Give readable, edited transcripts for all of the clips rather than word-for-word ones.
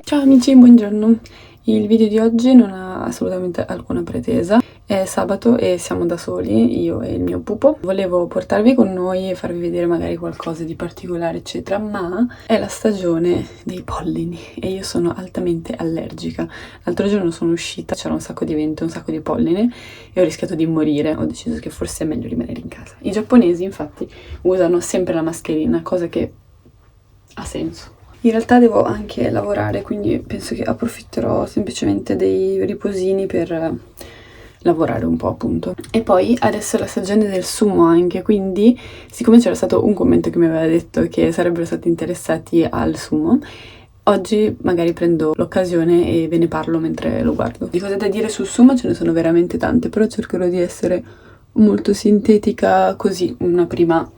Ciao amici, buongiorno. Il video di oggi non ha assolutamente alcuna pretesa. È sabato e siamo da soli, io e il mio pupo. Volevo portarvi con noi e farvi vedere magari qualcosa di particolare, eccetera, ma è la stagione dei pollini e io sono altamente allergica. L'altro giorno sono uscita, c'era un sacco di vento, un sacco di polline e ho rischiato di morire. Ho deciso che forse è meglio rimanere in casa. I giapponesi, infatti, usano sempre la mascherina, cosa che ha senso. In realtà devo anche lavorare, quindi penso che approfitterò semplicemente dei riposini per lavorare un po', appunto. E poi adesso è la stagione del sumo anche, quindi siccome c'era stato un commento che mi aveva detto che sarebbero stati interessati al sumo, oggi magari prendo l'occasione e ve ne parlo mentre lo guardo. Di cose da dire sul sumo ce ne sono veramente tante, però cercherò di essere molto sintetica, così una prima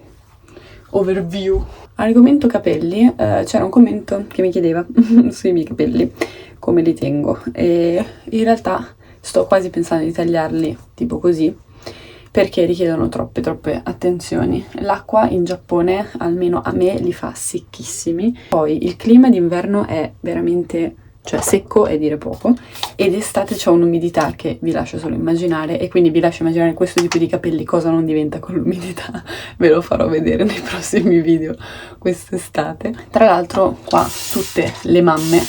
overview. Argomento capelli, c'era un commento che mi chiedeva sui miei capelli, come li tengo, e in realtà sto quasi pensando di tagliarli tipo così, perché richiedono troppe attenzioni. L'acqua in Giappone, almeno a me, li fa secchissimi. Poi il clima d'inverno è veramente, cioè secco è dire poco, ed estate c'è un'umidità che vi lascio solo immaginare, e quindi vi lascio immaginare questo tipo di capelli cosa non diventa con l'umidità. Ve lo farò vedere nei prossimi video quest'estate. Tra l'altro qua tutte le mamme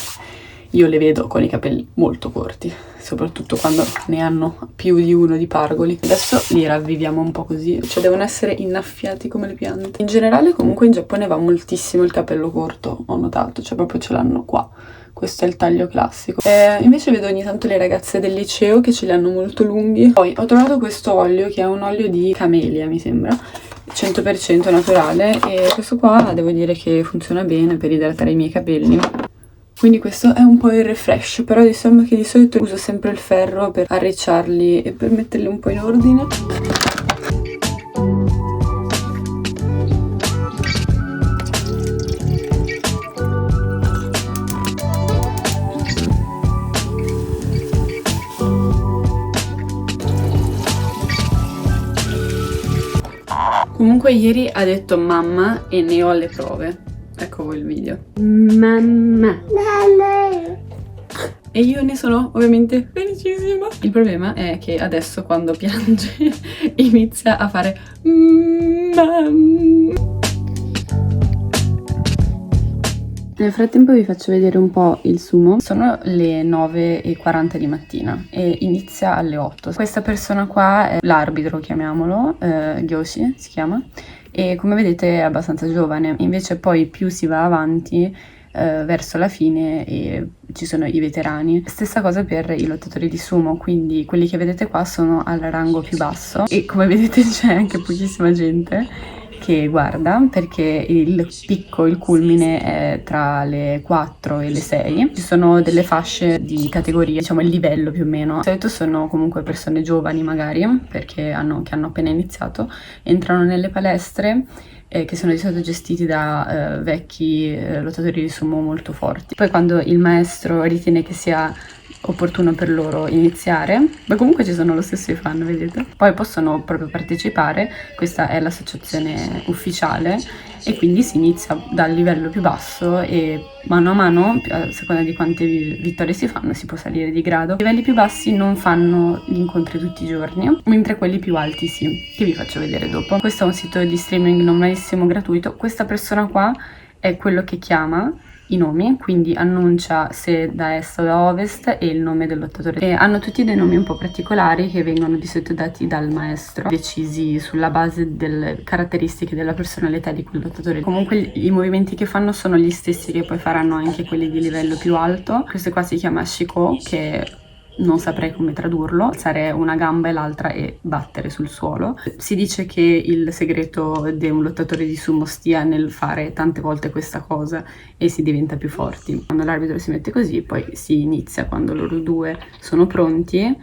io le vedo con i capelli molto corti, soprattutto quando ne hanno più di uno di pargoli. Adesso li ravviviamo un po' così, cioè devono essere innaffiati come le piante. In generale comunque in Giappone va moltissimo il capello corto, ho notato, cioè proprio ce l'hanno qua. Questo è il taglio classico. Invece vedo ogni tanto le ragazze del liceo che ce li hanno molto lunghi. Poi ho trovato questo olio che è un olio di camelia, mi sembra, 100% naturale, e questo qua devo dire che funziona bene per idratare i miei capelli. Quindi questo è un po' il refresh, però diciamo che di solito uso sempre il ferro per arricciarli e per metterli un po' in ordine. Comunque ieri ha detto mamma e ne ho le prove. Ecco voi il video. Mamma. E io ne sono ovviamente felicissima. Il problema è che adesso quando piange inizia a fare mamma. Nel frattempo vi faccio vedere un po' il sumo. Sono le 9:40 di mattina e inizia alle 8. Questa persona qua è l'arbitro, chiamiamolo, Gyoshi si chiama, e come vedete è abbastanza giovane. Invece poi più si va avanti verso la fine e ci sono i veterani. Stessa cosa per i lottatori di sumo, quindi quelli che vedete qua sono al rango più basso e come vedete c'è anche pochissima gente che guarda, perché il picco, il culmine è tra le 4 e le 6. Ci sono delle fasce di categoria, diciamo il livello più o meno. Di solito sono comunque persone giovani magari, perché che hanno appena iniziato, entrano nelle palestre che sono di solito gestiti da vecchi lottatori di sumo molto forti. Poi quando il maestro ritiene che sia opportuno per loro iniziare, ma comunque ci sono lo stesso i fan, vedete? Poi possono proprio partecipare, questa è l'associazione ufficiale, e quindi si inizia dal livello più basso e mano a mano, a seconda di quante vittorie si fanno, si può salire di grado. I livelli più bassi non fanno gli incontri tutti i giorni, mentre quelli più alti sì, che vi faccio vedere dopo. Questo è un sito di streaming normalissimo, gratuito. Questa persona qua è quello che chiama i nomi, quindi annuncia se da est o da ovest e il nome del lottatore. E hanno tutti dei nomi un po' particolari che vengono di solito dati dal maestro, decisi sulla base delle caratteristiche della personalità di quel lottatore. Comunque i movimenti che fanno sono gli stessi che poi faranno anche quelli di livello più alto. Questo qua si chiama Shiko, che non saprei come tradurlo, alzare una gamba e l'altra e battere sul suolo. Si dice che il segreto di un lottatore di sumo stia nel fare tante volte questa cosa e si diventa più forti. Quando l'arbitro si mette così, poi si inizia quando loro due sono pronti,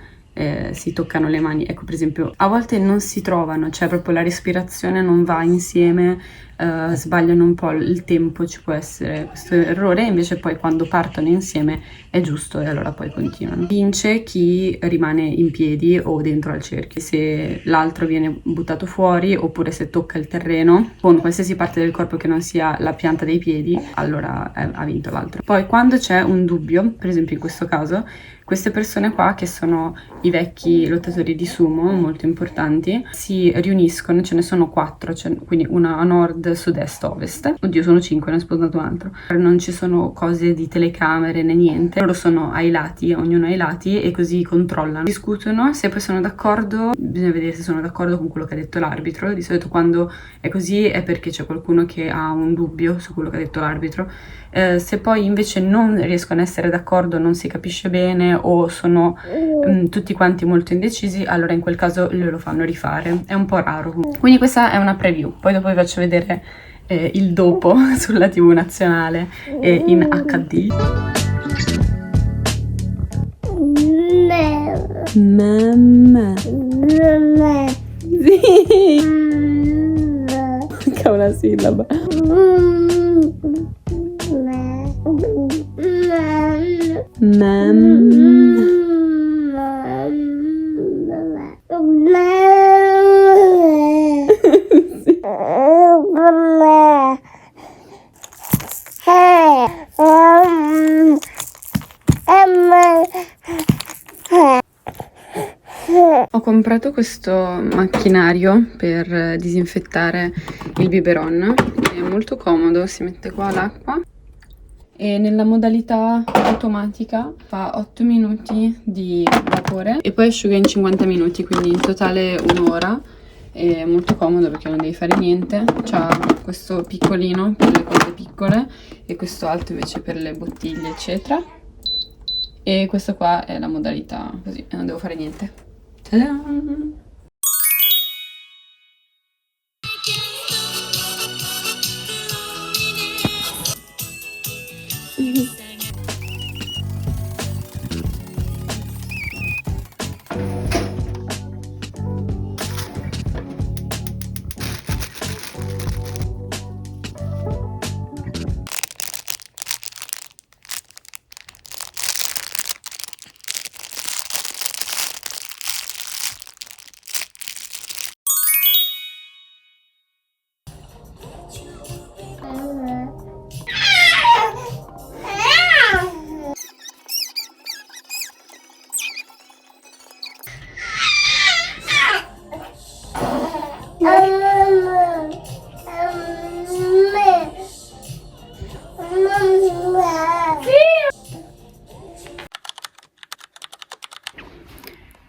si toccano le mani. Ecco, per esempio, a volte non si trovano, cioè proprio la respirazione non va insieme, sbagliano un po' il tempo, ci può essere questo errore, invece poi quando partono insieme è giusto e allora poi continuano. Vince chi rimane in piedi o dentro al cerchio. Se l'altro viene buttato fuori oppure se tocca il terreno con qualsiasi parte del corpo che non sia la pianta dei piedi, allora ha vinto l'altro. Poi quando c'è un dubbio, per esempio in questo caso, queste persone qua, che sono i vecchi lottatori di sumo, molto importanti, si riuniscono, ce ne sono 4, quindi una a nord, sud, est, ovest. Oddio, sono 5, ne ho spostato un altro. Non ci sono cose di telecamere né niente, loro sono ai lati, ognuno ai lati, e così controllano, discutono, se poi sono d'accordo, bisogna vedere se sono d'accordo con quello che ha detto l'arbitro. Di solito quando è così è perché c'è qualcuno che ha un dubbio su quello che ha detto l'arbitro. Se poi invece non riescono a essere d'accordo, non si capisce bene o sono tutti quanti molto indecisi, allora in quel caso lo fanno rifare. È un po' raro. Quindi questa è una preview, poi dopo vi faccio vedere il dopo sulla TV nazionale in HD. Mamma. Sì. Manca una sillaba. Ho comprato questo macchinario per disinfettare il biberon, è molto comodo, si mette qua l'acqua e nella modalità automatica fa 8 minuti di vapore e poi asciuga in 50 minuti, quindi in totale un'ora. È molto comodo perché non devi fare niente. C'ha questo piccolino per le cose piccole e questo alto invece per le bottiglie eccetera, e questa qua è la modalità così e non devo fare niente. Ta-da!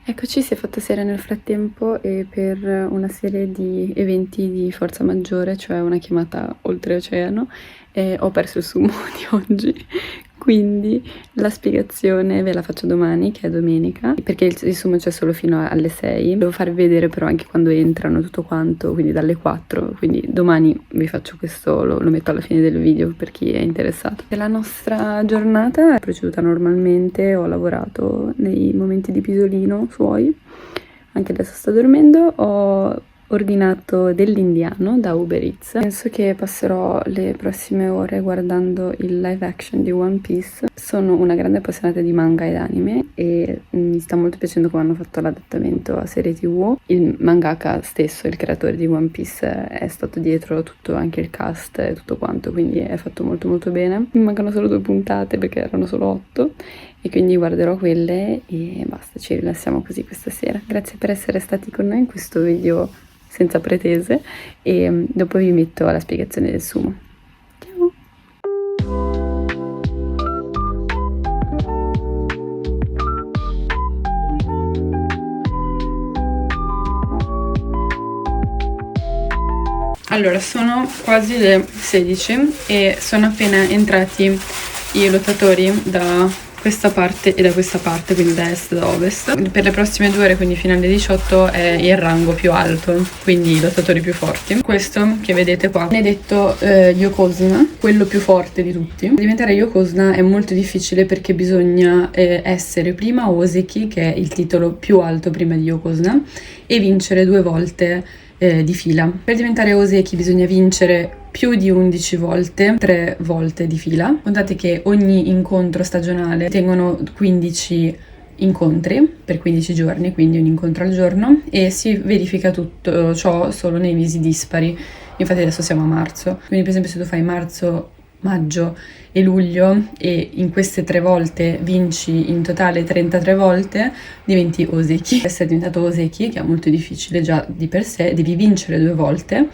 Eccoci, si è fatta sera nel frattempo e per una serie di eventi di forza maggiore, cioè una chiamata oltreoceano, ho perso il sumo di oggi. Quindi la spiegazione ve la faccio domani, che è domenica, perché il sumo c'è solo fino alle 6. Devo farvi vedere però anche quando entrano tutto quanto, quindi dalle 4. Quindi domani vi faccio questo, lo metto alla fine del video per chi è interessato. La nostra giornata è proceduta normalmente, ho lavorato nei momenti di pisolino suoi, anche adesso sta dormendo. Ho ordinato dell'indiano da Uber Eats. Penso che passerò le prossime ore guardando il live action di One Piece. Sono una grande appassionata di manga ed anime e mi sta molto piacendo come hanno fatto l'adattamento a serie TV. Il mangaka stesso, il creatore di One Piece, è stato dietro tutto, anche il cast e tutto quanto, quindi è fatto molto molto bene. Mi mancano solo 2 puntate perché erano solo 8 e quindi guarderò quelle e basta, ci rilassiamo così questa sera. Grazie per essere stati con noi in questo video senza pretese e dopo vi metto la spiegazione del sumo. Ciao! Allora, sono quasi le 16 e sono appena entrati i lottatori da questa parte e da questa parte, quindi da est e da ovest. Per le prossime 2 ore, quindi fino alle 18, è il rango più alto, quindi i lottatori più forti. Questo che vedete qua viene detto Yokozuna, quello più forte di tutti. Per diventare Yokozuna è molto difficile perché bisogna essere prima Oseki, che è il titolo più alto prima di Yokozuna, e vincere 2 volte di fila. Per diventare Oseki bisogna vincere più di 11 volte, 3 volte di fila. Contate che ogni incontro stagionale tengono 15 incontri per 15 giorni, quindi un incontro al giorno, e si verifica tutto ciò solo nei mesi dispari. Infatti adesso siamo a marzo, quindi per esempio se tu fai marzo, maggio e luglio e in queste 3 volte vinci in totale 33 volte, diventi Oseki. Essere diventato Oseki, che è molto difficile già di per sé, devi vincere 2 volte.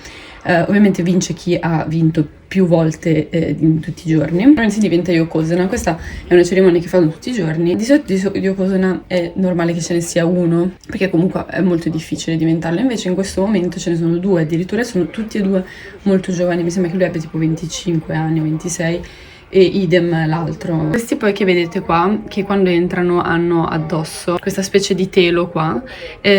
Ovviamente vince chi ha vinto più volte in tutti i giorni, poi si diventa Yokozuna. Questa è una cerimonia che fanno tutti i giorni. Di solito di Yokozuna è normale che ce ne sia uno, perché comunque è molto difficile diventarlo. Invece in questo momento ce ne sono 2, addirittura sono tutti e 2 molto giovani. Mi sembra che lui abbia tipo 25 anni o 26 e idem l'altro. Questi poi che vedete qua, che quando entrano hanno addosso questa specie di telo qua,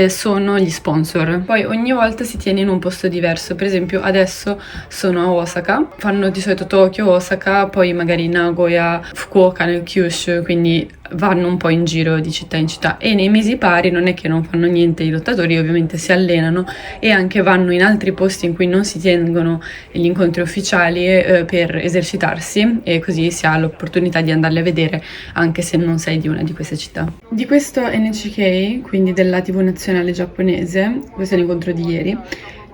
sono gli sponsor. Poi ogni volta si tiene in un posto diverso. Per esempio adesso sono a Osaka, fanno di solito Tokyo, Osaka, poi magari Nagoya, Fukuoka nel Kyushu, quindi vanno un po' in giro di città in città. E nei mesi pari non è che non fanno niente i lottatori, ovviamente si allenano e anche vanno in altri posti in cui non si tengono gli incontri ufficiali per esercitarsi, e così si ha l'opportunità di andarli a vedere anche se non sei di una di queste città. Di questo NHK, quindi della TV nazionale giapponese, questo è l'incontro di ieri,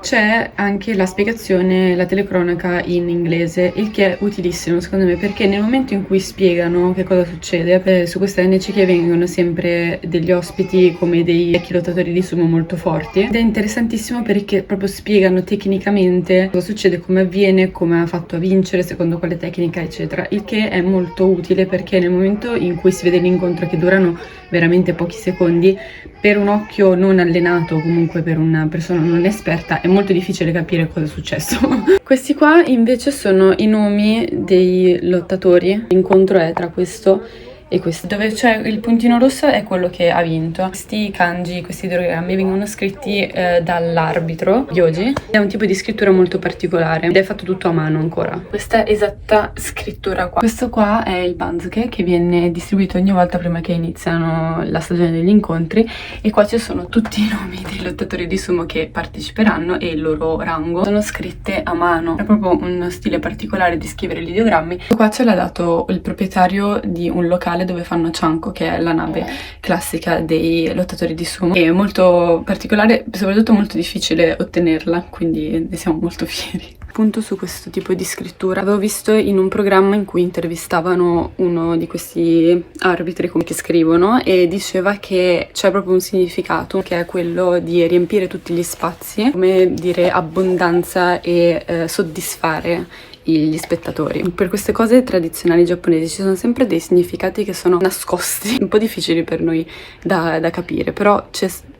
c'è anche la spiegazione, la telecronaca in inglese, il che è utilissimo secondo me, perché nel momento in cui spiegano che cosa succede, su questa NCK vengono sempre degli ospiti come dei vecchi lottatori di sumo molto forti, ed è interessantissimo perché proprio spiegano tecnicamente cosa succede, come avviene, come ha fatto a vincere, secondo quale tecnica, eccetera, il che è molto utile perché nel momento in cui si vede l'incontro, che durano veramente pochi secondi, per un occhio non allenato o comunque per una persona non esperta è molto difficile capire cosa è successo. Questi qua invece sono i nomi dei lottatori. L'incontro è tra questo e questo, dove c'è il puntino rosso è quello che ha vinto. Questi kanji, questi ideogrammi vengono scritti dall'arbitro Yoji. È un tipo di scrittura molto particolare ed è fatto tutto a mano ancora. Questa esatta scrittura qua. Questo qua è il banzuke che viene distribuito ogni volta prima che iniziano la stagione degli incontri, e qua ci sono tutti i nomi dei lottatori di sumo che parteciperanno e il loro rango. Sono scritte a mano, è proprio uno stile particolare di scrivere gli ideogrammi. Qua ce l'ha dato il proprietario di un locale dove fanno chanko, che è la nave classica dei lottatori di sumo. È molto particolare, soprattutto molto difficile ottenerla, quindi ne siamo molto fieri. Appunto su questo tipo di scrittura avevo visto in un programma in cui intervistavano uno di questi arbitri che scrivono, e diceva che c'è proprio un significato, che è quello di riempire tutti gli spazi, come dire abbondanza e soddisfare gli spettatori. Per queste cose tradizionali giapponesi ci sono sempre dei significati che sono nascosti, un po' difficili per noi da capire, però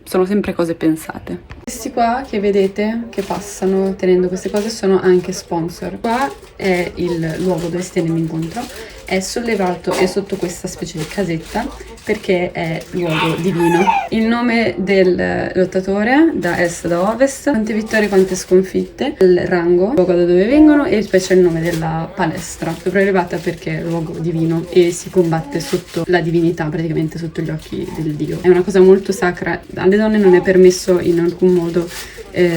sono sempre cose pensate. Questi qua che vedete che passano tenendo queste cose sono anche sponsor. Qua è il luogo dove si tiene l'incontro, è sollevato e sotto questa specie di casetta perché è luogo divino. Il nome del lottatore da est da ovest, quante vittorie, quante sconfitte, il rango, il luogo da dove vengono, e poi c'è il nome della palestra, sopraelevata perché è luogo divino e si combatte sotto la divinità, praticamente sotto gli occhi del dio. È una cosa molto sacra, alle donne non è permesso in alcun modo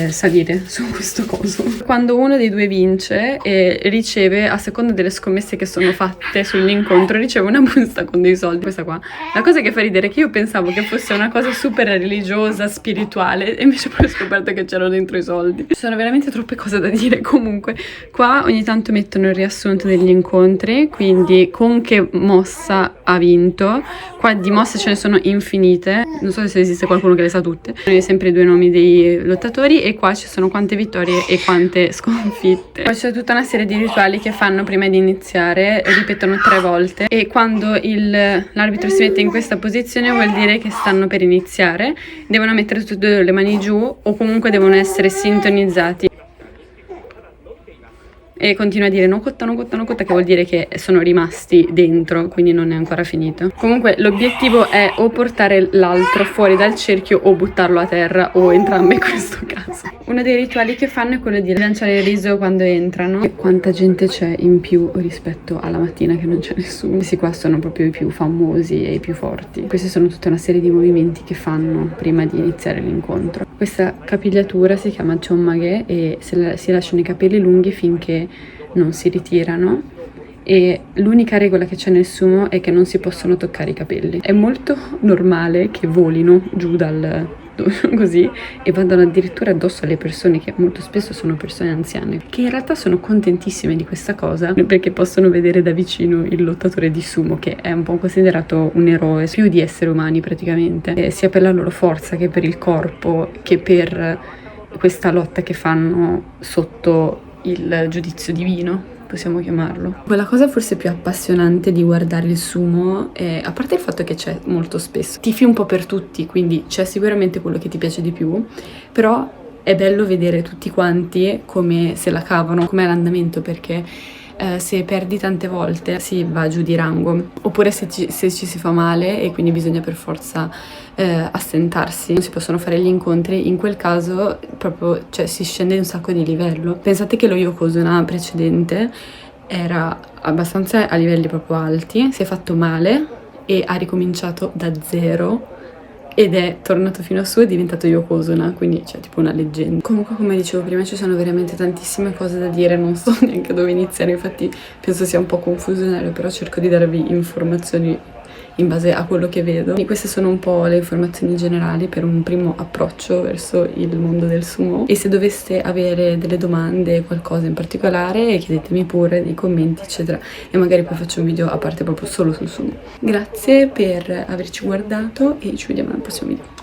salire su questo coso. Quando uno dei due vince riceve, a seconda delle scommesse che sono fatte sull'incontro, riceve una busta con dei soldi. Questa qua, la cosa che fa ridere è che io pensavo che fosse una cosa super religiosa, spirituale, e invece poi ho scoperto che c'erano dentro i soldi. Ci sono veramente troppe cose da dire. Comunque qua ogni tanto mettono il riassunto degli incontri, quindi con che mossa ha vinto. Qua di mosse ce ne sono infinite, non so se esiste qualcuno che le sa tutte. Sono sempre i 2 nomi dei lottatori, e qua ci sono quante vittorie e quante sconfitte. Poi c'è tutta una serie di rituali che fanno prima di iniziare, ripetono 3 volte, e quando l'arbitro si mette in questa posizione vuol dire che stanno per iniziare. Devono mettere tutte e 2 le mani giù o comunque devono essere sintonizzati. e continua a dire no cotta, no cotta, no cotta, che vuol dire che sono rimasti dentro, quindi non è ancora finito. Comunque l'obiettivo è o portare l'altro fuori dal cerchio o buttarlo a terra, o entrambe in questo caso. Uno dei rituali che fanno è quello di lanciare il riso quando entrano. E quanta gente c'è in più rispetto alla mattina che non c'è nessuno. Questi qua sono proprio i più famosi e i più forti. Queste sono tutta una serie di movimenti che fanno prima di iniziare l'incontro. Questa capigliatura si chiama chonmage e si lasciano i capelli lunghi finché non si ritirano, e l'unica regola che c'è nel sumo è che non si possono toccare i capelli. È molto normale che volino giù dal così e vadano addirittura addosso alle persone, che molto spesso sono persone anziane, che in realtà sono contentissime di questa cosa perché possono vedere da vicino il lottatore di sumo, che è un po' considerato un eroe più di esseri umani praticamente, sia per la loro forza che per il corpo che per questa lotta che fanno sotto il giudizio divino, possiamo chiamarlo. Quella cosa forse più appassionante di guardare il sumo è, a parte il fatto che c'è molto spesso, tifi un po' per tutti, quindi c'è sicuramente quello che ti piace di più, però è bello vedere tutti quanti come se la cavano, com'è l'andamento, perché se perdi tante volte si va giù di rango, oppure se ci si fa male e quindi bisogna per forza assentarsi, non si possono fare gli incontri, in quel caso proprio, cioè, si scende un sacco di livello. Pensate che lo Yokozuna precedente era abbastanza a livelli proprio alti, si è fatto male e ha ricominciato da zero ed è tornato fino a su e è diventato Yokozuna, quindi c'è tipo una leggenda. Comunque, come dicevo prima, ci sono veramente tantissime cose da dire, non so neanche dove iniziare, infatti penso sia un po' confusionario, però cerco di darvi informazioni in base a quello che vedo. Quindi queste sono un po' le informazioni generali per un primo approccio verso il mondo del sumo, e se doveste avere delle domande, qualcosa in particolare, chiedetemi pure nei commenti eccetera, e magari poi faccio un video a parte proprio solo sul sumo. Grazie per averci guardato e ci vediamo nel prossimo video.